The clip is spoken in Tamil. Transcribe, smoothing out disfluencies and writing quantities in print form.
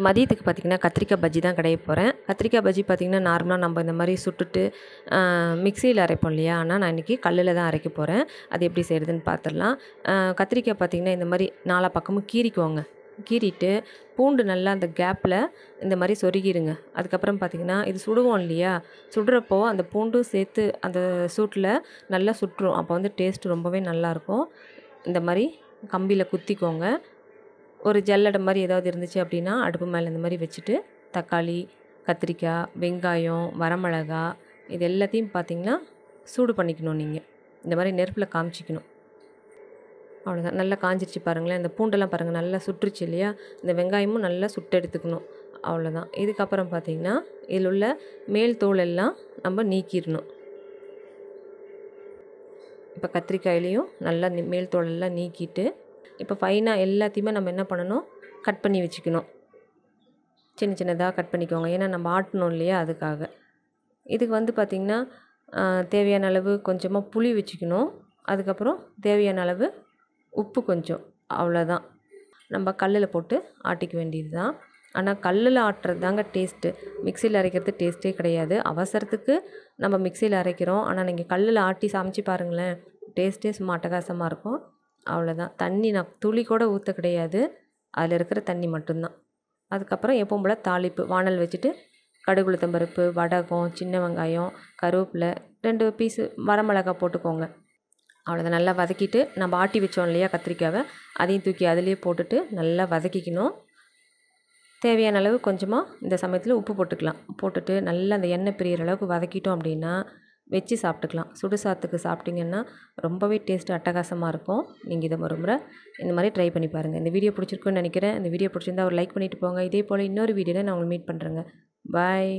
மதியத்துக்கு பார்த்திங்கன்னா கத்திரிக்காய் பஜ்ஜி தான் கடைய போகிறேன். கத்திரிக்காய் பஜ்ஜி பார்த்திங்கன்னா நார்மலாக நம்ம இந்த மாதிரி சுட்டுட்டு மிக்சியில் அரைப்போம் இல்லையா, ஆனால் நான் இன்றைக்கி கல்லில் தான் அரைக்க போகிறேன். அது எப்படி செய்கிறதுன்னு பார்த்துடலாம். கத்திரிக்காய் பார்த்திங்கன்னா இந்த மாதிரி 4 பக்கமும் கீறிக்குவோங்க. கீறிட்டு பூண்டு நல்லா அந்த கேப்பில் இந்த மாதிரி சொருகிடுங்க. அதுக்கப்புறம் பார்த்திங்கன்னா இது சுடுவோம் இல்லையா, சுடுறப்போ அந்த பூண்டும் சேர்த்து அந்த சூட்டில் நல்லா சுட்டுரும். அப்போ வந்து டேஸ்ட்டு ரொம்பவே நல்லாயிருக்கும். இந்த மாதிரி கம்பியில் குத்திக்கோங்க. ஒரு ஜல்லடை மாதிரி ஏதாவது இருந்துச்சு அப்படின்னா அடுப்பு மேலே இந்த மாதிரி வச்சுட்டு தக்காளி, கத்திரிக்காய், வெங்காயம், வரமிளகா இது எல்லாத்தையும் பார்த்திங்கன்னா சூடு பண்ணிக்கணும். நீங்கள் இந்த மாதிரி நெருப்பில் காமிச்சிக்கணும். அவ்வளோதான். நல்லா காஞ்சிருச்சு பாருங்களேன். இந்த பூண்டெல்லாம் பாருங்கள் நல்லா சுட்டுருச்சு இல்லையா, இந்த வெங்காயமும் நல்லா சுட்டு எடுத்துக்கணும். அவ்வளோதான். இதுக்கப்புறம் பார்த்திங்கன்னா இதில் உள்ள மேல் தோல் எல்லாம் நம்ம நீக்கிடணும். இப்போ கத்திரிக்காயிலையும் நல்லா மேல் தோலெல்லாம் நீக்கிட்டு இப்போ ஃபைனாக எல்லாத்தையுமே நம்ம என்ன பண்ணணும், கட் பண்ணி வச்சுக்கணும். சின்ன சின்னதாக கட் பண்ணிக்கோங்க. ஏன்னா நம்ம ஆட்டணும் இல்லையா, அதுக்காக. இதுக்கு வந்து பார்த்திங்கன்னா தேவையான அளவு கொஞ்சமாக புளி வச்சுக்கணும். அதுக்கப்புறம் தேவையான அளவு உப்பு கொஞ்சம், அவ்வளோதான். நம்ம கல்லில் போட்டு ஆட்டிக்க வேண்டியது தான். ஆனால் கல்லில் ஆட்டுறது தாங்க டேஸ்ட்டு. மிக்சியில் அரைக்கிறது டேஸ்ட்டே கிடையாது. அவசரத்துக்கு நம்ம மிக்சியில் அரைக்கிறோம். ஆனால் நீங்கள் கல்லில் ஆட்டி சமைச்சு பாருங்களேன், டேஸ்ட்டே சும்மா அட்டகாசமாக இருக்கும். அவ்வளோதான். தண்ணி நான் துளி கூட ஊற்ற கிடையாது, அதில் இருக்கிற தண்ணி மட்டும்தான். அதுக்கப்புறம் எப்பவும் போல் தாளிப்பு வானல் வச்சுட்டு கடுகு, உளுத்தம் பருப்பு, வடகம், சின்ன வெங்காயம், கருவேப்பிலை, 2 பீஸு வரமிளகா போட்டுக்கோங்க. அவ்வளோதான். நல்லா வதக்கிட்டு நம்ம ஆட்டி வச்சோம் இல்லையா கத்திரிக்காவை, அதையும் தூக்கி அதிலே போட்டுட்டு நல்லா வதக்கிக்கணும். தேவையான அளவு கொஞ்சமாக இந்த சமயத்தில் உப்பு போட்டுக்கலாம். போட்டுட்டு நல்லா அந்த எண்ணெய் பிரியிற அளவுக்கு வதக்கிட்டோம் அப்படின்னா வச்சு சாப்பிட்டுக்கலாம். சுடு சாத்துக்கு சாப்பிட்டிங்கன்னா ரொம்பவே டேஸ்ட்டு அட்டகாசமாக இருக்கும். நீங்கள் இதை ஒரு முறை இந்த மாதிரி ட்ரை பண்ணி பாருங்கள். இந்த வீடியோ பிடிச்சிருக்குன்னு நினைக்கிறேன். இந்த வீடியோ பிடிச்சிருந்தா ஒரு லைக் பண்ணிவிட்டு போங்க. இதே போல் இன்னொரு வீடியோவில் நான் உங்களை மீட் பண்ணுறேங்க. பாய்.